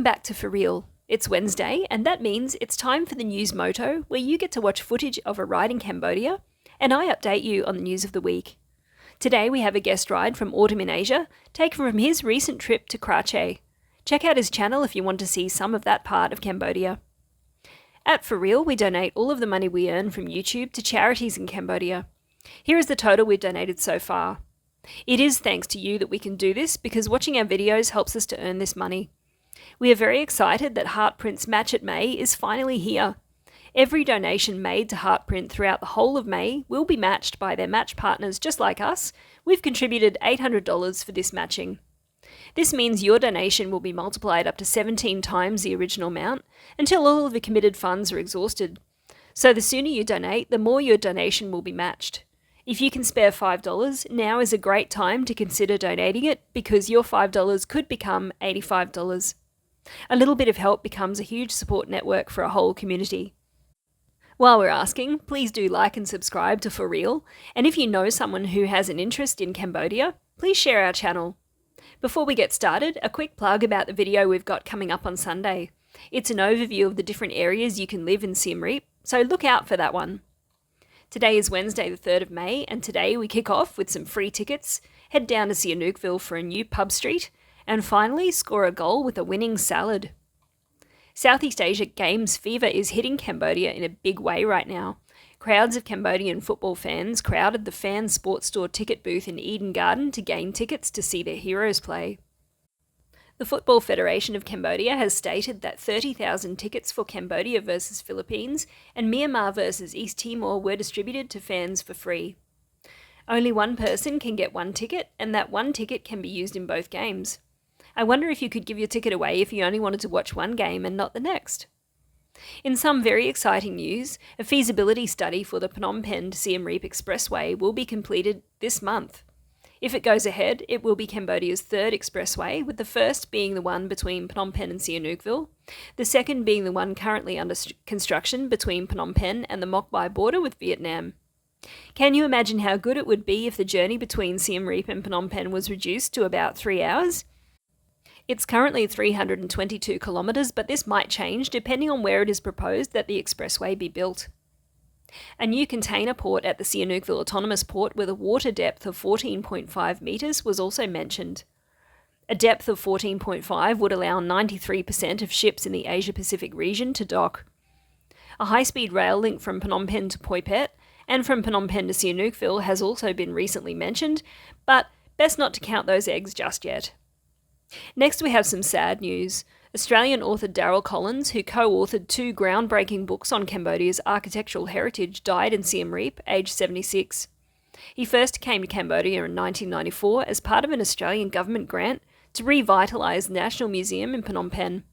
Welcome back to For Real. It's Wednesday, and that means it's time for the News Moto, where you get to watch footage of a ride in Cambodia, and I update you on the news of the week. Today we have a guest ride from Autumn in Asia, taken from his recent trip to CHARITIES. Check out his channel if you want to see some of that part of Cambodia. At For Real, we donate all of the money we earn from YouTube to charities in Cambodia. Here is the total we've donated so far. It is thanks to you that we can do this, because watching our videos helps us to earn this money. We are very excited that Heartprint's Match at May is finally here. Every donation made to Heartprint throughout the whole of May will be matched by their match partners just like us. We've contributed $800 for this matching. This means your donation will be multiplied up to 17 times the original amount until all of the committed funds are exhausted. So the sooner you donate, the more your donation will be matched. If you can spare $5, now is a great time to consider donating it, because your $5 could become $85. A little bit of help becomes a huge support network for a whole community. While we're asking, please do like and subscribe to For Real, and if you know someone who has an interest in Cambodia, please share our channel. Before we get started, a quick plug about the video we've got coming up on Sunday. It's an overview of the different areas you can live in Siem Reap, so look out for that one. Today is Wednesday the 3rd of May, and today we kick off with some free tickets, head down to Sihanoukville for a new pub street, and finally score a goal with a winning salad. Southeast Asia Games fever is hitting Cambodia in a big way right now. Crowds of Cambodian football fans crowded the Fan Sports Store ticket booth in Eden Garden to gain tickets to see their heroes play. The Football Federation of Cambodia has stated that 30,000 tickets for Cambodia versus Philippines and Myanmar versus East Timor were distributed to fans for free. Only one person can get one ticket, and that one ticket can be used in both games. I wonder if you could give your ticket away if you only wanted to watch one game and not the next. In some very exciting news, a feasibility study for the Phnom Penh to Siem Reap Expressway will be completed this month. If it goes ahead, it will be Cambodia's third expressway, with the first being the one between Phnom Penh and Sihanoukville, the second being the one currently under construction between Phnom Penh and the Mok Bai border with Vietnam. Can you imagine how good it would be if the journey between Siem Reap and Phnom Penh was reduced to about 3 hours? It's currently 322 kilometres, but this might change depending on where it is proposed that the expressway be built. A new container port at the Sihanoukville Autonomous Port with a water depth of 14.5 metres was also mentioned. A depth of 14.5 would allow 93% of ships in the Asia-Pacific region to dock. A high-speed rail link from Phnom Penh to Poi Phet and from Phnom Penh to Sihanoukville has also been recently mentioned, but best not to count those eggs just yet. Next we have some sad news. Australian author Daryl, who co-authored 2 groundbreaking books on Cambodia's architectural heritage, died in Siem Reap, aged 76. He first came to Cambodia in 1994 as part of an Australian government grant to revitalise the National Museum in Phnom Penh.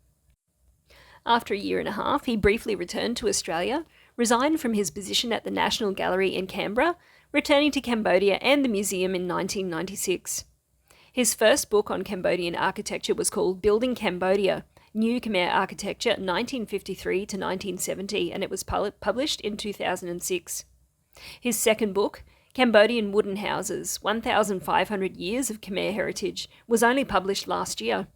After a year and a half, he briefly returned to Australia, resigned from his position at the National Gallery in Canberra, returning to Cambodia and the museum in 1996. His first book on Cambodian architecture was called Building Cambodia, New Khmer Architecture 1953 to 1970, and it was published in 2006. His second book, Cambodian Wooden Houses, 1,500 Years of Khmer Heritage, was only published last year.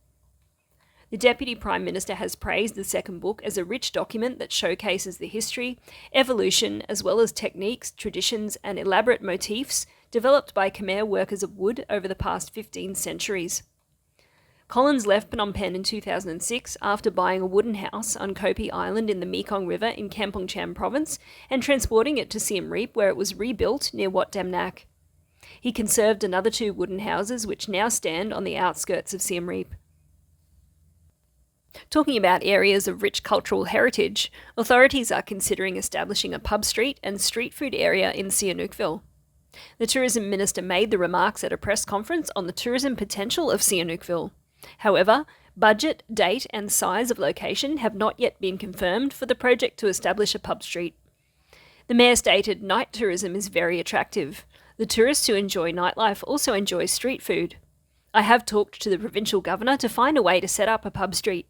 The Deputy Prime Minister has praised the second book as a rich document that showcases the history, evolution, as well as techniques, traditions, and elaborate motifs developed by Khmer workers of wood over the past 15 centuries. Collins left Phnom Penh in 2006 after buying a wooden house on Kopi Island in the Mekong River in Kampong Cham province and transporting it to Siem Reap, where it was rebuilt near Wat Dam Nak. He conserved another 2 wooden houses which now stand on the outskirts of Siem Reap. Talking about areas of rich cultural heritage, authorities are considering establishing a pub street and street food area in Sihanoukville. The Tourism Minister made the remarks at a press conference on the tourism potential of Sihanoukville. However, budget, date and size of location have not yet been confirmed for the project to establish a pub street. The Mayor stated night tourism is very attractive. The tourists who enjoy nightlife also enjoy street food. I have talked to the Provincial Governor to find a way to set up a pub street.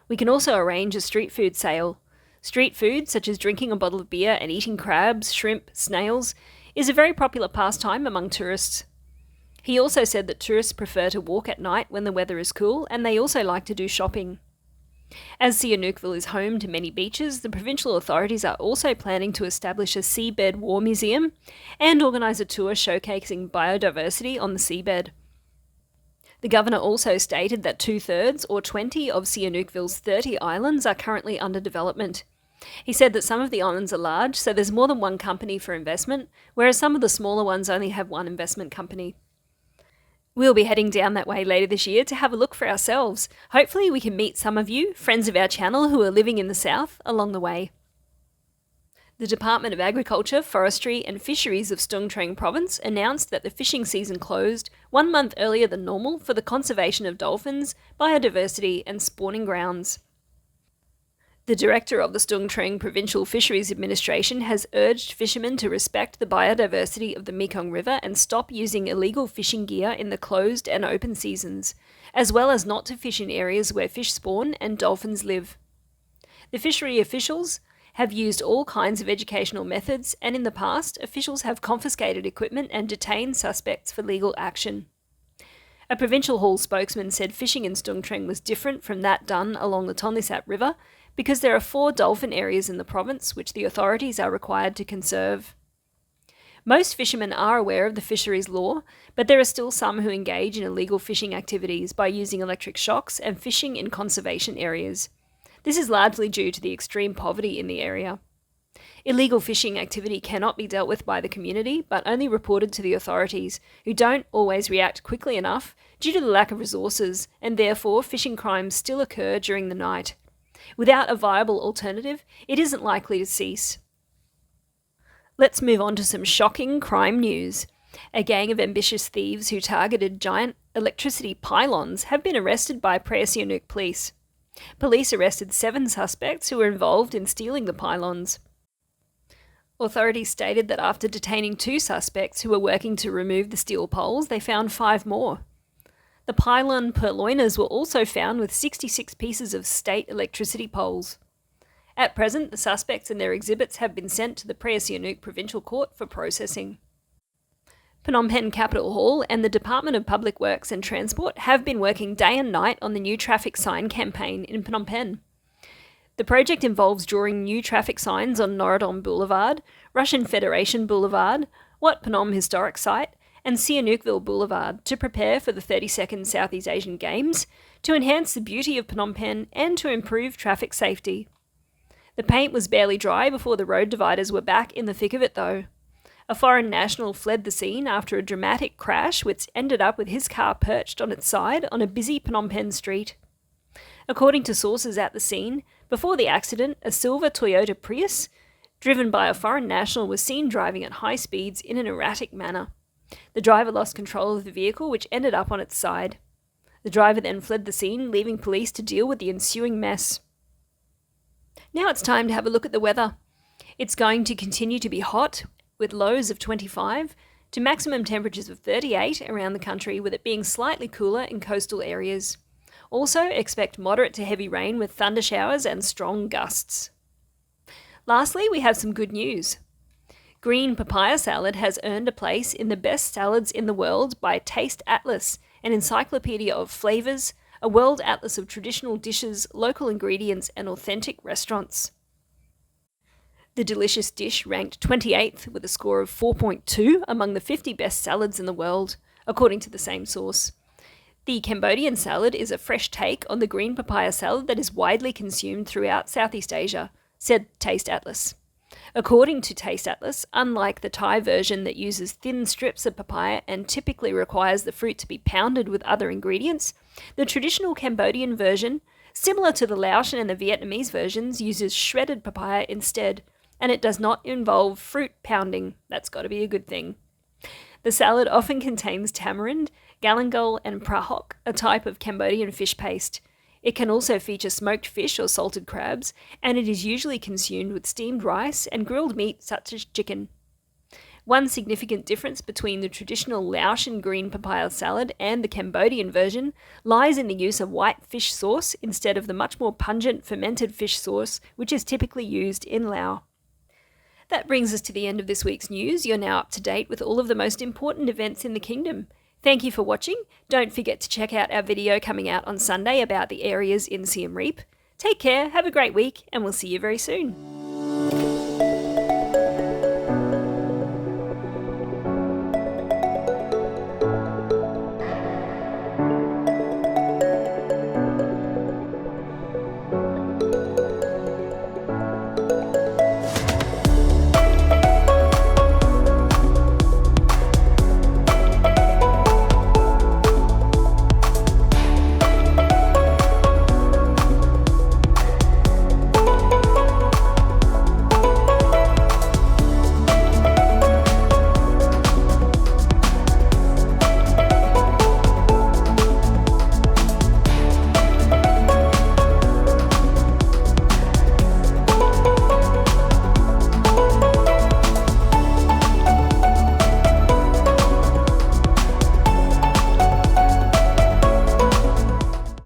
We can also arrange a street food sale. Street food, such as drinking a bottle of beer and eating crabs, shrimp, snails, is a very popular pastime among tourists. He also said that tourists prefer to walk at night when the weather is cool, and they also like to do shopping. As Sihanoukville is home to many beaches, the provincial authorities are also planning to establish a seabed war museum and organise a tour showcasing biodiversity on the seabed. The governor also stated that 2/3, or 20, of Sihanoukville's 30 islands are currently under development. He said that some of the islands are large, so there's more than one company for investment, whereas some of the smaller ones only have one investment company. We'll be heading down that way later this year to have a look for ourselves. Hopefully we can meet some of you, friends of our channel who are living in the south, along the way. The Department of Agriculture, Forestry and Fisheries of Stung Treng Province announced that the fishing season closed 1 month earlier than normal for the conservation of dolphins, biodiversity and spawning grounds. The director of the Stung Treng Provincial Fisheries Administration has urged fishermen to respect the biodiversity of the Mekong River and stop using illegal fishing gear in the closed and open seasons, as well as not to fish in areas where fish spawn and dolphins live. The fishery officials have used all kinds of educational methods, and in the past, officials have confiscated equipment and detained suspects for legal action. A provincial hall spokesman said fishing in Stung Treng was different from that done along the Tonlé River because there are 4 dolphin areas in the province which the authorities are required to conserve. Most fishermen are aware of the fisheries law, but there are still some who engage in illegal fishing activities by using electric shocks and fishing in conservation areas. This is largely due to the extreme poverty in the area. Illegal fishing activity cannot be dealt with by the community, but only reported to the authorities, who don't always react quickly enough due to the lack of resources, and therefore fishing crimes still occur during the night. Without a viable alternative, it isn't likely to cease. Let's move on to some shocking crime news. A gang of ambitious thieves who targeted giant electricity pylons have been arrested by Praia Sihanouk police. Police arrested 7 suspects who were involved in stealing the pylons. Authorities stated that after detaining 2 suspects who were working to remove the steel poles, they found 5 more. The pylon purloiners were also found with 66 pieces of state electricity poles. At present, the suspects and their exhibits have been sent to the Praia Sihanouk Provincial Court for processing. Phnom Penh Capital Hall and the Department of Public Works and Transport have been working day and night on the new traffic sign campaign in Phnom Penh. The project involves drawing new traffic signs on Norodom Boulevard, Russian Federation Boulevard, Wat Phnom Historic Site, and Sihanoukville Boulevard to prepare for the 32nd Southeast Asian Games, to enhance the beauty of Phnom Penh and to improve traffic safety. The paint was barely dry before the road dividers were back in the thick of it though. A foreign national fled the scene after a dramatic crash which ended up with his car perched on its side on a busy Phnom Penh street. According to sources at the scene, before the accident, a silver Toyota Prius, driven by a foreign national, was seen driving at high speeds in an erratic manner. The driver lost control of the vehicle, which ended up on its side. The driver then fled the scene, leaving police to deal with the ensuing mess. Now it's time to have a look at the weather. It's going to continue to be hot, with lows of 25 to maximum temperatures of 38 around the country, with it being slightly cooler in coastal areas. Also, expect moderate to heavy rain with thunder showers and strong gusts. Lastly, we have some good news. Green papaya salad has earned a place in the best salads in the world by Taste Atlas, an encyclopedia of flavours, a world atlas of traditional dishes, local ingredients and authentic restaurants. The delicious dish ranked 28th with a score of 4.2 among the 50 best salads in the world, according to the same source. The Cambodian salad is a fresh take on the green papaya salad that is widely consumed throughout Southeast Asia, said Taste Atlas. According to Taste Atlas, unlike the Thai version that uses thin strips of papaya and typically requires the fruit to be pounded with other ingredients, the traditional Cambodian version, similar to the Laotian and the Vietnamese versions, uses shredded papaya instead, and it does not involve fruit pounding. That's got to be a good thing. The salad often contains tamarind, galangal and prahok, a type of Cambodian fish paste. It can also feature smoked fish or salted crabs, and it is usually consumed with steamed rice and grilled meat such as chicken. One significant difference between the traditional Laotian green papaya salad and the Cambodian version lies in the use of white fish sauce instead of the much more pungent fermented fish sauce which is typically used in Laos. That brings us to the end of this week's news. You're now up to date with all of the most important events in the kingdom. Thank you for watching. Don't forget to check out our video coming out on Sunday about the areas in Siem Reap. Take care, have a great week, and we'll see you very soon.